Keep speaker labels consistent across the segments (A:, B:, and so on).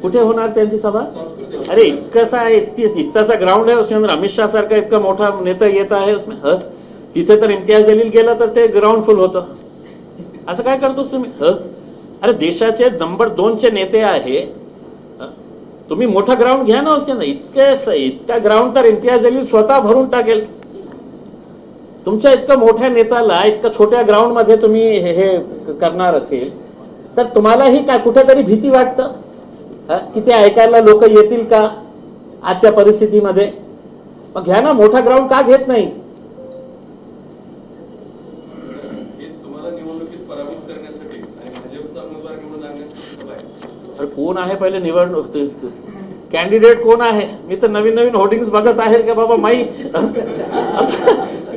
A: कुठे होणार त्यांची सभा? अरे इतकसा आहे, इतकासा ग्राउंड आहे उसके अंदर अमित शाह सारखा इतका मोठा नेता येत आहे उसमें. तिथे तर इम्तियाज जलील गेला तर ते ग्राउंड फुल होतं. असं काय करतोस तुम्ही? अरे देशाचे नंबर 2चे नेते आहे, तुम्ही मोठा ग्राउंड घ्या ना उसके अंदर. इतका ग्राउंड तर इम्तियाज जलील स्वतः भरून टाकेल. तुमच्या इतका मोठ्या नेत्याला इतका छोट्या ग्राउंड मध्ये तुम्ही हे करणार असेल तर तुम्हालाही काय कुठेतरी भीती वाटतं की ते ऐकायला लोक येतील का आजच्या परिस्थितीमध्ये? मग घ्या ना मोठा ग्राउंड, का घेत नाही?
B: तुम्हाला निवडणुकीत पराभूत करण्यासाठी आणि भाजपचा उमेदवार निवडून आणण्यासाठी
A: अरे कोण आहे पहिले निवडणूक, कॅन्डिडेट कोण आहे? मी तर नवीन नवीन होर्डिंग्स बघत आहे का बाबा माहीत.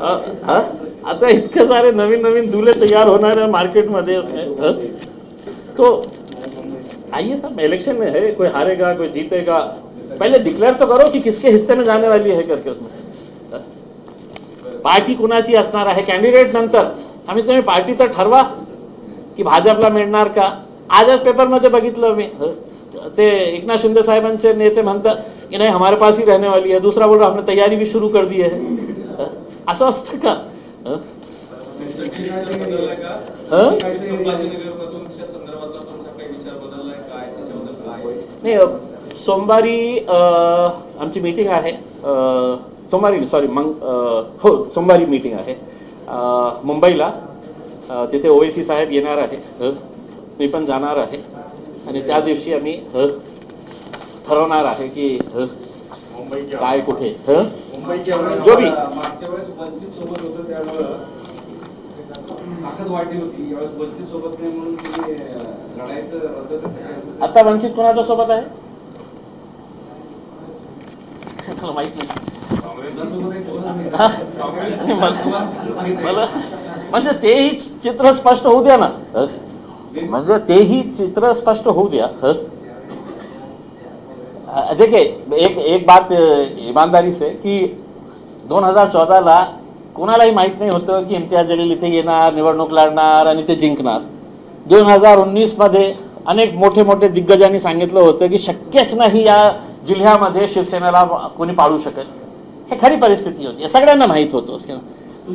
A: आता इतके सारे नवीन नवीन दुले तैयार होणार है मार्केटमध्ये. तो आइए साहब, इलेक्शन में है, कोई हारेगा कोई जीतेगा, पहले डिक्लेअर तो करो कि किसके हिस्से में जाने वाली है करके. उसमें पार्टी कुणाची असणार आहे कॅन्डिडेट नंतर. आम्ही तुम्ही पार्टी तर ठरवा की भाजपला मिळणार का. आजच पेपरमध्ये बघितलं मी, ते एकनाथ शिंदे साहेबांचे नेते म्हणतात की नाही हमारे पास ही रहने वाली है, दूसरा बोल रहा हमने तैयारी भी शुरू कर दी है. असं असतं का? नाही, सोमवारी आमची मीटिंग आहे. सोमवारी सॉरी हो सोमवारी मीटिंग आहे मुंबईला. तिथे ओवेसी साहेब येणार आहे, मी पण जाणार आहे आणि त्या दिवशी आम्ही ठरवणार आहे की काय कुठे जो भी. आता वंचित कोणाच्या सोबत आहे माहित नाही मला. म्हणजे तेही चित्र स्पष्ट होऊ द्या ना, म्हणजे तेही चित्र स्पष्ट होऊ द्या. देखिए एक बात ईमानदारी से कि 2014ला कोणालाही माहित नाही होतं की इम्तियाज जलील इथे येणार, निवडणूक लढणार आणि ते जिंकणार. 2019 मध्ये अनेक मोठे मोठे दिग्गजांनी सांगितलं होतं की शक्यच नाही या जिल्ह्यामध्ये शिवसेनेला कोणी पाडू शकेल. हे खरी परिस्थिती होती, सगळ्यांना माहित होतं.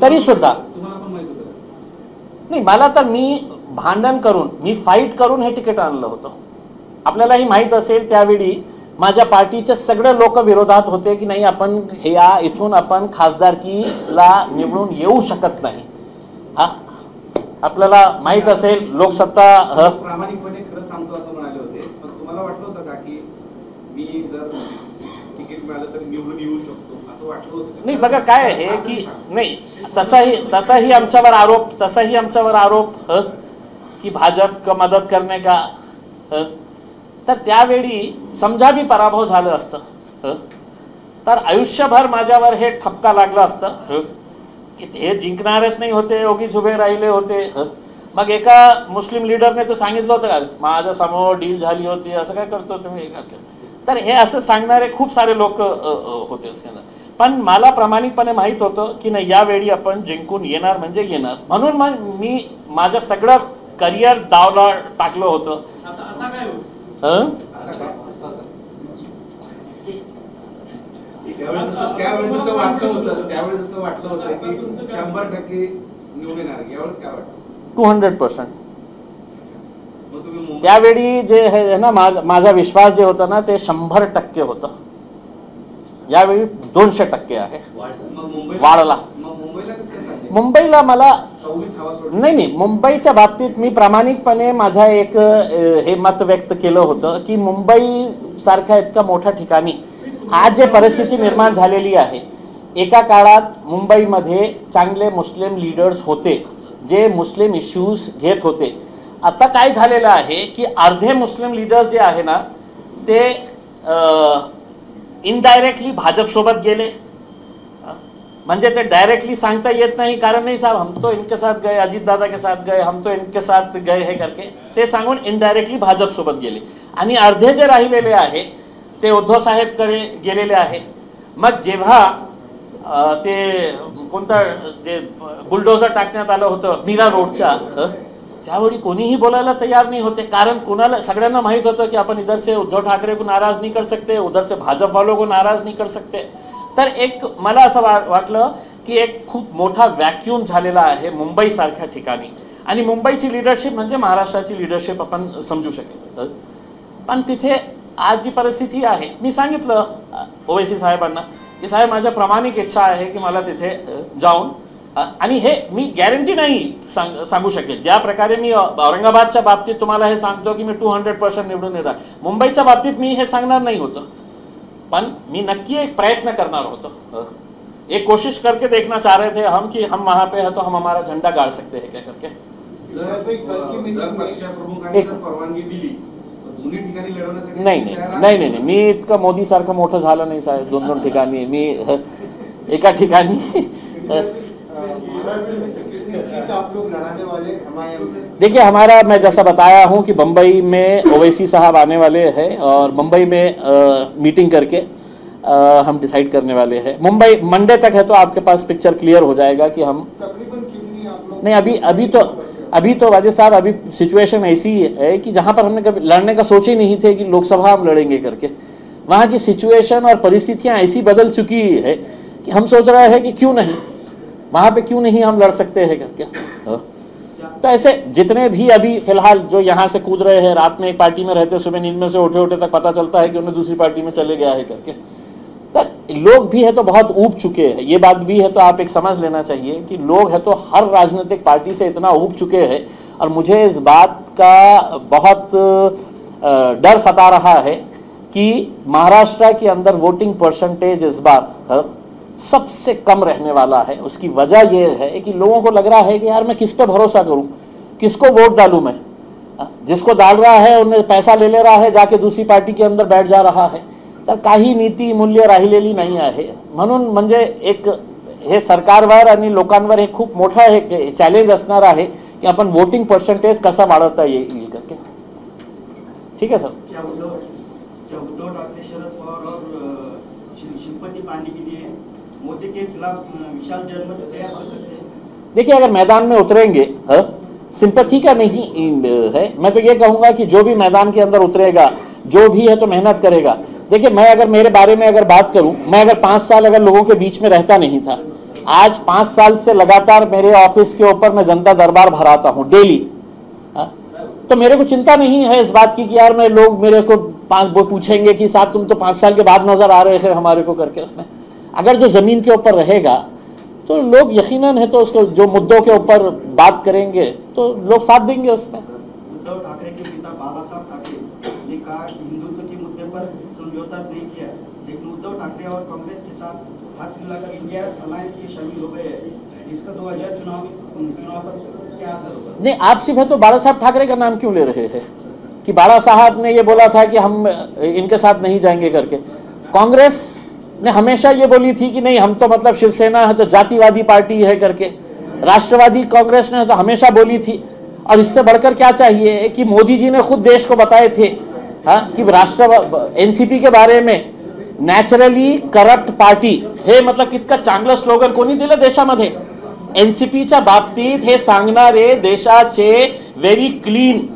A: तरी सुद्धा नाही, मला तर मी भांडण करून मी फाईट करून हे तिकीट आणलं होतं. आपल्यालाही माहित असेल त्यावेळी माझ्या पार्टीचे सगळे लोक विरोधात होते की नाही आपण या इथून आपण खासदारकीला निवडून येऊ शकत नाही. आपल्याला माहित असेल लोकसत्ता
C: प्रामाणिकपणे खरं सांगतो असं म्हणाले होते. पण तुम्हाला वाटलं होतं का की मी जर तिकीट मिळालं तर निवडून येऊ शकतो असं वाटलं होतं?
A: नाही, बघा काय आहे की नाही, तसाही आमच्यावर आरोप की भाजप का मदत करणे का. तर त्यावेळी समजा भी पराभव झालं असतं तर आयुष्यभर माझ्यावर हे ठपका लागलं असतं की हे जिंकणारच नाही होते, योगीच उभे राहिले होते. मग एका मुस्लिम लीडरने तर सांगितलं होतं का माझ्या समोर डील झाली होती, असं काय करतो तुम्ही. तर हे असं सांगणारे खूप सारे लोक होते. पण मला प्रामाणिकपणे माहीत होतं की नाही यावेळी आपण जिंकून येणार म्हणजे येणार. म्हणून मग मी माझं सगळं करिअर दावला टाकलं होतं.
C: त्यावेळेस जसं वाटलं होतं की 100% निवडून येणार, यावेळेस काय वाटतं?
A: 200%. त्यावेळी जे आहे ना माझा विश्वास जे होता ना ते 100% होतं. यावेळी 200% आहे, वाढला. मुंबईला मला नाही, मुंबईच्या बाबतीत मी प्रामाणिकपणे माझा एक हे मत व्यक्त केलं होतं की मुंबई सारख्या इतका मोठ्या ठिकाणी आज जे परिस्थिती निर्माण झालेली आहे, एका काळात मुंबईमध्ये चांगले मुस्लिम लीडर्स होते जे मुस्लिम इश्यूज घेत होते. आता काय झालेलं आहे की अर्धे मुस्लिम लीडर्स जे आहे ना ते इनडायरेक्टली भाजपसोबत गेले. म्हणजे ते डायरेक्टली सांगता येत नाही कारण नाही साहब हम तो इनके साथ गए, अजित दादा के साथ गए, हम तो इनके साथ गए हे करके ते सांगून इनडायरेक्टली भाजपसोबत गेले. आणि अर्धे जे राहिलेले आहे ते उद्धव साहेबकडे गेलेले आहे. मग जेव्हा ते कोणता जे बुलडोझर टाकण्यात आलं होतं मीरा रोडच्या, त्यावेळी कोणीही बोलायला तयार नहीं होते, कारण कोणाला सगळ्यांना माहीत होतं की अपन इधर से उद्धव ठाकरे को नाराज नहीं कर सकते, उधर से भाजप वालों को नाराज नहीं कर सकते. तर एक मला असं वाटलं की एक खूप मोठा वॅक्यूम झालेला आहे मुंबईसारख्या ठिकाणी, आणि मुंबईची लीडरशिप म्हणजे महाराष्ट्राची लीडरशिप आपण समजू शकेल. पण तिथे आज जी परिस्थिती आहे, मी सांगितलं ओवैसी साहेबांना की साहेब माझ्या प्रामाणिक इच्छा आहे की मला तिथे जाऊन, आणि हे मी गॅरंटी नाही सांगू शकेल. ज्या प्रकारे मी औरंगाबादच्या बाबतीत तुम्हाला हे सांगतो की मी 200% निवडून येणार, मुंबईच्या बाबतीत मी हे सांगणार नाही होतं, पण मी नक्की एक प्रयत्न करणार होतो. एक कोशिश करके देखना चाह रहे थे हम कि हम वहाँ पे है तो हम हमारा झंडा गाड़ सकते हैं क्या करके.
C: जर पक्षप्रमुखांनी जर परवानगी दिली तर दोन्ही ठिकाणी लढवण्यासाठी
A: नाही, मी इतकं मोदीसारखं मोठं झालं नाही साहेब. 2 ठिकाणी मी एका ठिकाणी. देखिए हमारा, मैं जैसा बताया हूं कि बम्बई में ओवैसी साहब आने वाले हैं और मुंबई में मीटिंग करके हम डिसाइड करने वाले हैं. मुंबई मंडे तक है तो आपके पास पिक्चर क्लियर हो जाएगा कि हम नहीं. अभी तो वाजिद साहब, अभी सिचुएशन ऐसी है कि जहां पर हमने कभी लड़ने का सोचे ही नहीं थे कि लोकसभा हम लड़ेंगे करके. वहां की सिचुएशन और परिस्थितियां ऐसी बदल चुकी है कि हम सोच रहे हैं कि क्यों नहीं, वहां पे क्यों नहीं हम लड़ सकते हैं करके. तो ऐसे जितने भी अभी फिलहाल जो यहाँ से कूद रहे हैं, रात में एक पार्टी में रहते, सुबह नींद में से उठे तक पता चलता है कि उन्हें दूसरी पार्टी में चले गया है करके, तो लोग भी है तो बहुत ऊब चुके हैं. ये बात भी है तो आप एक समझ लेना चाहिए कि लोग है तो हर राजनीतिक पार्टी से इतना ऊब चुके हैं, और मुझे इस बात का बहुत डर सता रहा है कि महाराष्ट्र के अंदर वोटिंग परसेंटेज इस बार सबसे कम रहने वाला है. उसकी वजह यह है कि लोगों को लग रहा है कि यार मैं किस पे भरोसा करूं, किसको वोट डालूं मैं. जिसको डाल रहा है उन्हें पैसा ले रहा है, जाके दूसरी पार्टी के अंदर बैठ जा रहा है. तर काही नीती मूल्य राहिलेली नाही आहे. म्हणून म्हणजे एक हे सरकारवर आणि लोकांवर हे खूप मोठा एक चॅलेंज असणार आहे की आपण वोटिंग पर्सेंटेज कसा वाढवता येईल करके. ठीक है सर.
D: क्या उद्धव ठाकरे, शरद पवार और श्रीपति पांडे के लिए मोदी के खिलाफ विशाल जनमत तैयार कर सकते हैं?
A: देखिए अगर मैदान में उतरेंगे, सिंपैथी का नहीं है, मैं तो ये कहूँगा कि जो भी मैदान के अंदर उतरेगा, जो भी है तो मेहनत करेगा. देखिए मैं अगर मेरे बारे में अगर बात करूं, मैं अगर 5 साल अगर लोगों के बीच में रहता नहीं था, आज 5 साल से लगातार मेरे ऑफिस के ऊपर मैं जनता दरबार भराता हूं डेली, तो मेरे को चिंता नहीं है इस बात की कि यार मैं लोग मेरे को पूछेंगे कि साहब तुम तो 5 साल के बाद नजर आ रहे थे हमारे को करके. उसमें अगर जो जमीन के ऊपर रहेगा तो लोग यकीनन है तो उसको जो मुद्दों के ऊपर बात करेंगे तो लोग साथ देंगे उसमें.
D: उद्धव ठाकरे के पिता बाला साहब ठाकरे ने कहा कि हिंदुत्व के मुद्दे पर समझौता नहीं किया, लेकिन उद्धव ठाकरे और कांग्रेस के साथ हाथ मिलाकर इंडिया अलायंस में शामिल हो गए हैं. इसका 2000 चुनाव पर क्या असर होगा?
A: नहीं, आप सिर्फ है तो बाला साहब ठाकरे का नाम क्यों ले रहे हैं कि बाला साहब ने ये बोला था कि हम इनके साथ नहीं जाएंगे करके. कांग्रेस ने हमेशा ये बोली थी कि नहीं हम तो मतलब शिवसेना है तो जातिवादी पार्टी है करके. राष्ट्रवादी कांग्रेस ने तो हमेशा बोली थी, और इससे बढ़कर क्या चाहिए कि मोदी जी ने खुद देश को बताए थे कि एनसीपी के बारे में नॅचरली करप्ट पार्टी हे मतलब कितकं चांगलं स्लोगन कोणी दिलं देशामध्ये. एनसीपीच्या बाबतीत हे सांगणारे देशाचे व्हेरी क्लीन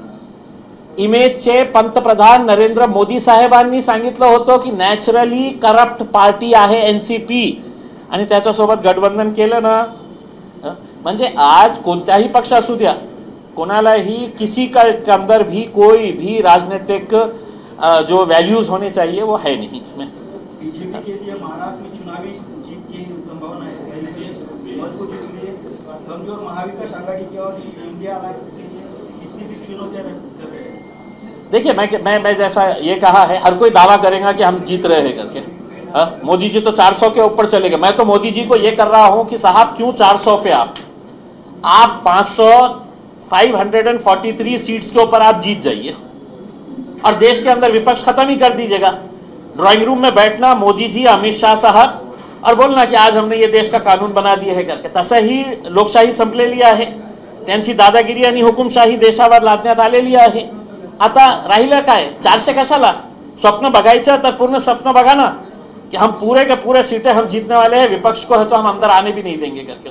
A: इमेजचे पंतप्रधान नरेंद्र मोदी साहेबांनी सांगितलं होतं की नॅचरली करप्ट पार्टी आहे एनसीपी, आणि त्याच्यासोबत गठबंधन केलं ना. म्हणजे आज कोणत्याही पक्ष असू द्या, कोणालाही किसी का अंदर भी कोई भी राजनीतिक जो वैल्यूज होने चाहिए वो है नहीं इसमें.
D: बीजेपी के लिए महाराष्ट्र में चुनावी जीत की संभावना है, मजबूत इसलिए कमजोर महाविकास आघाड़ी की और इंडिया अलायंस के लिए कितनी भी चुनौतियां कर रहे हैं.
A: देखिए मैं जैसा ये कहा है, हर कोई दावा करेगा कि हम जीत रहे हैं करके. मोदी जी तो 400 के ऊपर चले गए. मैं तो मोदी जी को ये कर रहा हूं कि साहब क्यों 400 पे आप 543 सीट्स के ऊपर आप जीत जाइए और देश के अंदर विपक्ष खत्म ही कर दीजिएगा. ड्राइंग रूम में बैठना मोदी जी, अमित शाह साहब और बोलना की आज हमने ये देश का कानून बना दिए है करके. तसंही लोकशाही संपलेली आहे, त्यांची दादागिरी आणि हुकुमशाही देशावर लादण्यात आलेली आहे. आता राहिलं काय, 400 कशाला. स्वप्न बघायचं तर पूर्ण स्वप्न बघा ना कि हम पूरे के पूरे सीटें हम जीतने वाले हैं, विपक्ष को है तो हम अंदर आने भी नहीं देंगे करके.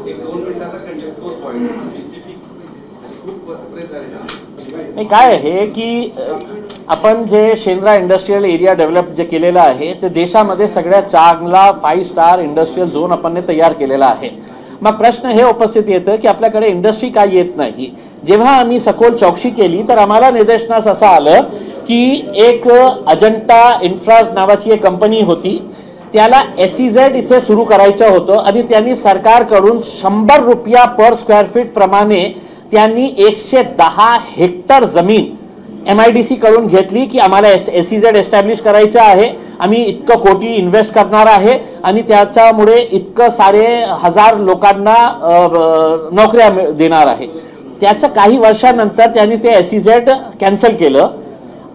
B: एक 2 मिनिटाचा कंटेक्ट पॉइंट स्पेसिफिक
C: प्रोग्रेस झाली.
A: नाही, काय आहे की आपण जे शेंद्रा इंडस्ट्रियल एरिया डेव्हलप जे केलेलं आहे ते देशामध्ये सगळ्यात चांगला 5 स्टार इंडस्ट्रियल झोन आपण तयार केलेला आहे. मग प्रश्न हे उपस्थित येतं की आपल्याकडे इंडस्ट्री काय येत नाही. जेव्हा आम्ही सखोल चौकशी केली तर आम्हाला निदर्शनास असं आलं की एक अजंता इन्फ्रा नावाची एक कंपनी होती, त्याला SEZ इथे सुरू करायचं होतं आणि त्यांनी सरकारकडून 100 रुपया पर स्क्वेअर फीट प्रमाणे त्यांनी 110 हेक्टर जमीन MIDC कडून घेतली की आम्हाला SEZ एस्टॅब्लिश करायचं आहे, आम्ही इतकं कोटी इन्व्हेस्ट करणार आहे आणि त्याच्यामुळे इतकं सारे हजार लोकांना नोकऱ्या देणार आहे. त्याचं काही वर्षानंतर त्यांनी ते SEZ कॅन्सल केलं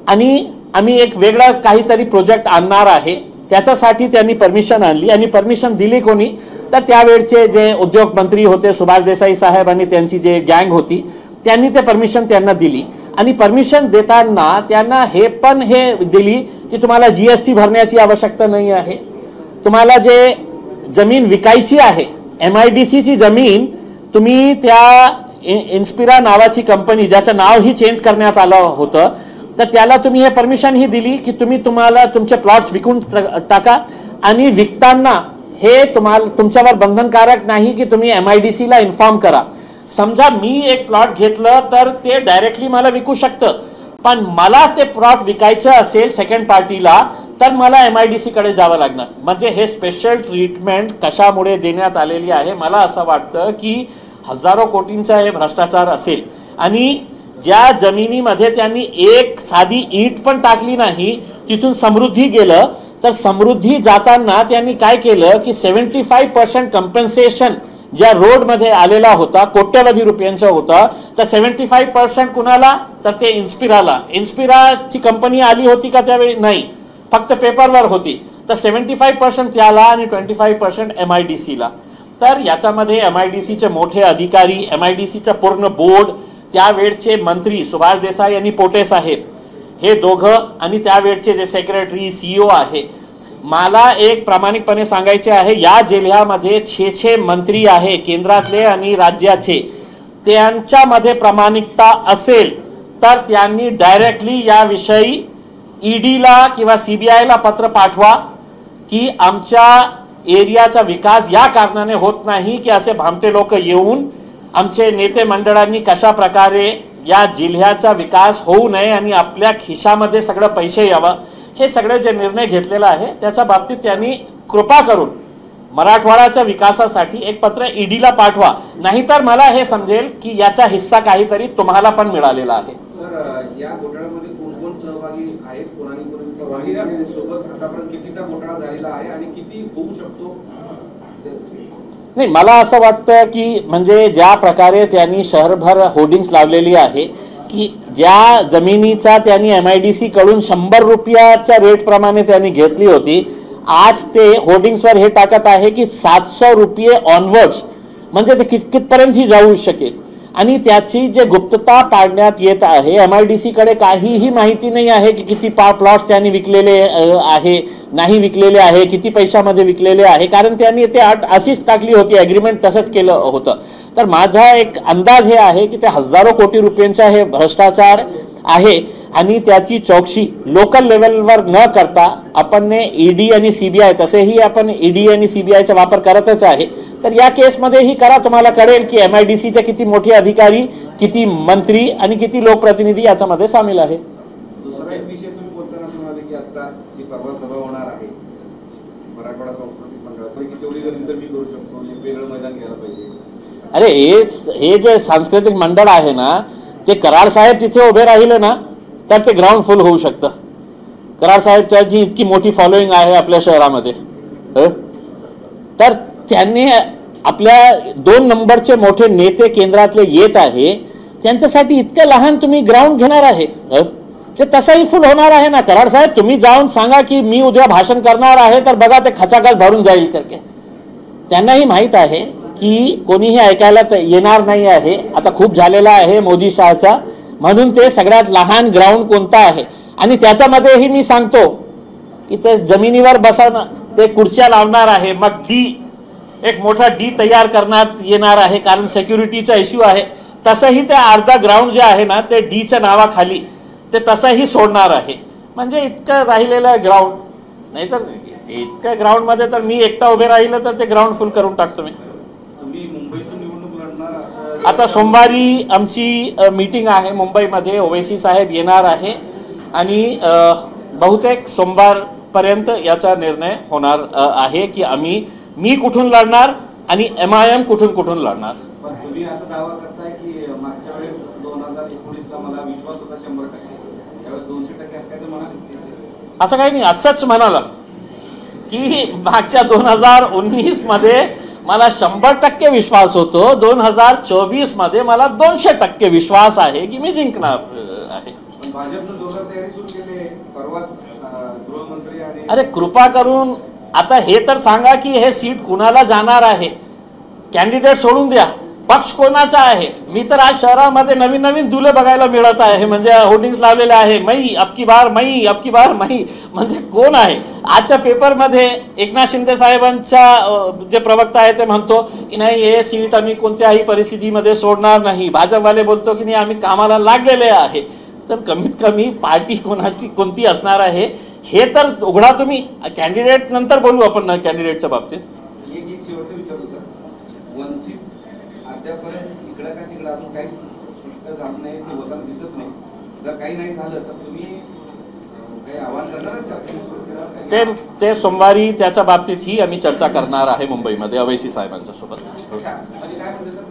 A: आणि आम्ही एक वेगळा काहीतरी प्रोजेक्ट आणणार आहे त्याच्यासाठी त्यांनी परमिशन आणली. आणि परमिशन दिली कोणी तर त्यावेळचे जे उद्योग मंत्री होते सुभाष देसाई साहेब आणि त्यांची जे गँग होती त्यांनी ते परमिशन त्यांना दिली. आणि परमिशन देताना त्यांना हे पण दिली की तुम्हाला GST भरण्याची आवश्यकता नाही आहे, तुम्हाला जे जमीन विकायची आहे MIDC ची जमीन तुम्ही त्या इन्स्पिरा नावाची कंपनी ज्याचं नावही चेंज करण्यात आलं होतं तर त्याला तुम्ही हे परमिशन ही दिली की तुम्हाला तुमचे प्लॉट्स विकून टाका आणि विकताना हे तुमच्यावर बंधनकारक नाही की तुम्ही MIDC ला इन्फॉर्म करा. समजा मी एक प्लॉट घेतलं तर ते डायरेक्टली मला विकू शकतं, पण मला ते प्लॉट विकायचं असेल सेकंड पार्टीला तर मला MIDC कडे जावं लागणार. म्हणजे हे स्पेशल ट्रीटमेंट कशामुळे देण्यात आलेली आहे. मला असं वाटतं की हजारो कोटींचा हे भ्रष्टाचार असेल आणि ज्या जमिनीमध्ये त्यांनी एक साधी ईंट पण टाकली नाही तिथून समृद्धी गेलं तर समृद्धी जाताना त्यांनी काय केलं की 75% कम्पेन्सेशन ज्या रोडमध्ये आलेला होता कोट्यवधी रुपयांचा होता तर 75% कुणाला तर ते इन्स्पिराची कंपनी आली होती का त्यावेळी नाही, फक्त पेपरवर होती. तर 75% त्याला आणि 25% MIDC ला. तर याच्यामध्ये MIDCचे मोठे अधिकारी, MIDCचा पूर्ण बोर्ड, त्यावेळचे मंत्री सुभाष देसाई आणि पोटे साहेब हे दोघं आणि त्यावेळचे जे सेक्रेटरी CEO आहे. मला एक प्रामाणिकपणे सांगायचे आहे या जिल्ह्यामध्ये 6 मंत्री आहे केंद्रातले आणि राज्याचे, त्यांच्यामध्ये प्रामाणिकता असेल तर त्यांनी डायरेक्टली याविषयी EDला किंवा CBI ला पत्र पाठवा की आमच्या एरियाचा विकास या कारणाने होत नाही की असे भामटे लोक येऊन आमचे नेते मंडळांनी कशा प्रकारे या जिल्ह्याचा विकास होऊ नये आणि आपल्या खिशामध्ये सगळं पैसे यावं हे सगळे जे निर्णय घेतलेला आहे त्याच्या बाबतीत त्यांनी कृपा करून मराठवाड्याच्या विकासासाठी एक पत्र EDला पाठवा, नाहीतर मला हे समजेल की याचा हिस्सा काहीतरी तुम्हाला पण मिळालेला आहे.
C: सर, या घोटाळ्यामध्ये कोण सहभागी आहेत, कोणाने सोबत आतापर्यंत कितीचा घोटाळा झालेला आहे आणि किती होऊ शकतो?
A: नाही, मला असं वाटतं की म्हणजे ज्या प्रकारे त्यांनी शहरभर होर्डिंग्स लावलेली आहे की ज्या जमिनीचा त्यांनी MIDC कडून 100 रुपयाच्या रेट प्रमाणे त्यांनी घेतली होती, आज ते होर्डिंग्सवर हे टाकत आहे की 700 रुपये ऑनवर्ड्स, म्हणजे ते कितपर्यंत ही जाऊ शकेल. आणि त्याची जे गुप्तता पाडण्यात येत आहे, MIDC कडे काहीही माहिती नाही आहे की किती प्लॉट्स त्यांनी विकलेले आहे, नाही विकलेले आहे, किती पैशामध्ये विकलेले आहे, कारण त्यांनी ते अशीच टाकली होती, ॲग्रीमेंट तसंच केलं होतं. तर माझा एक अंदाज हे आहे की ते हजारो कोटी रुपयांचा हे भ्रष्टाचार आहे आणि त्याची चौकशी लोकल लेवलवर न करता आपण ED आणि CBI, तसेही आपण ED आणि CBIचा वापर करतच आहे, तर या केसमध्येही करा, तुम्हाला कळेल की MIDCचे किती मोठे अधिकारी, किती मंत्री आणि किती लोकप्रतिनिधी याच्यामध्ये सामील आहे.
C: दुसरा एक विषय तुम्ही बोलताना असं म्हणाले की आता जी परवा सभा होणार आहे मराठवाडा सांस्कृतिक मंडळापैकी तेवढी जर मी करू शकतो, एक वेगळं मैदान घ्यायला पाहिजे.
A: अरे हे जे सांस्कृतिक मंडळ आहे ना ते कराड साहेब तिथे उभे राहिले ना तर ते ग्राउंड फुल होऊ शकतं. कराड साहेब त्याची इतकी मोठी फॉलोईंग आहे आपल्या शहरामध्ये, तर त्यांनी आपल्या 2 नंबरचे मोठे नेते केंद्रातले येत आहे, त्यांच्यासाठी इतकं लहान तुम्ही ग्राउंड घेणार आहे, ते तसंही फुल होणार आहे ना. कराड साहेब तुम्ही जाऊन सांगा की मी उद्या भाषण करणार आहे तर बघा ते खचाखच भरून जाईल करके. त्यांनाही माहीत आहे की कोणीही ऐकायला येणार नाही आहे, आता खूप झालेला आहे मोदी शहाचा, म्हणून ते सगळ्यात लहान ग्राउंड कोणता आहे. आणि त्याच्यामध्येही मी सांगतो की ते जमिनीवर बसवणं, ते खुर्च्या लावणार आहे, मग एक मोठा D तयार करण्यात येणार आहे कारण सिक्युरिटीचा इश्यू आहे. तसंही ते अर्धा ग्राउंड जे आहे ना ते डीच्या नावाखाली ते तसंही सोडणार आहे. म्हणजे इतकं राहिलेलं आहे ग्राउंड. नाहीतर इतक्या ग्राउंडमध्ये तर मी एकटा उभे राहिलं तर ते ग्राउंड फुल करून टाकतो मी.
C: तुम्ही मुंबईतून निवडणूक लढणार असं
A: आता सोमवारी आमची मीटिंग आहे मुंबईमध्ये. ओवैसी साहेब येणार आहे आणि बहुतेक सोमवारपर्यंत याचा निर्णय होणार आहे की मी कुठून लढणार आणि MIM कुठून लढणार.
C: पण तुम्ही असं दावा करताय की मागच्या वेळेस 2019ला मला विश्वास होता 100%, त्यावेळेस 200% असं काय ते म्हणाले?
A: असं काही नाही, असंच म्हणाला की मागच्या 2019 मध्ये मला 100% विश्वास होतो, 2024 मध्ये मला 200% विश्वास आहे की मी जिंकणार आहे.
C: पण भाजपनं जोरदार तयारी सुरू केली आहे. परवाच गृहमंत्री आणि
A: अरे कृपा करून आता हे तर सांगा की हे सीट कुणाला जाणार आहे. कॅन्डिडेट सोडून द्या, पक्ष कोणाचा आहे. मी तर आज शहरामध्ये नवीन दुले बघायला मिळत आहे. म्हणजे होर्डिंग्स लावलेले आहे, मई अबकी बार मई. म्हणजे कोण आहे. आजच्या पेपरमध्ये एकनाथ शिंदे साहेबांच्या जे प्रवक्ता आहे ते म्हणतो की नाही हे सीट आम्ही कोणत्याही परिस्थितीमध्ये सोडणार नाही. भाजपवाले बोलतो की नाही आम्ही कामाला लागलेले आहे. तर कमीत कमी पार्टी कोणती असणार आहे हे तर उघडा तुम्ही. कॅन्डिडेट नंतर बोलू आपण कॅन्डिडेटच्या बाबतीत.
C: एक शेवटचं विचारलं सर, वंचित अद्यापर्यंत इकडं का तिकडं अजून काहीच स्पष्ट झालं नाही, ते होताना दिसत नाही. जर काही नाही झालं तर तुम्ही काही आव्हान करणार
A: ते सोमवारी त्याच्या बाबतीत ही आम्ही चर्चा करणार आहे मुंबईमध्ये ओवैसी साहेबांच्या सोबत.
C: म्हणजे काय म्हणते सर,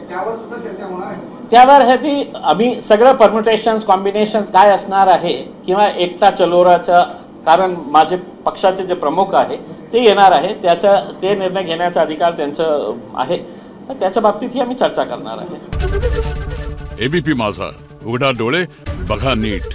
C: त्यावर सुद्धा चर्चा होणार आहे?
A: त्यावर ह्याची आम्ही सगळं परम्युटेशन्स कॉम्बिनेशन्स काय असणार आहे किंवा एकटा चलोराच्या, कारण माझे पक्षाचे जे प्रमुख आहे ते येणार आहे, ते निर्णय घेण्याचा अधिकार त्यांचं आहे. तर त्याच्या बाबतीतही आम्ही चर्चा करणार आहे.
E: ABP माझा, उघडा डोळे बघा नीट.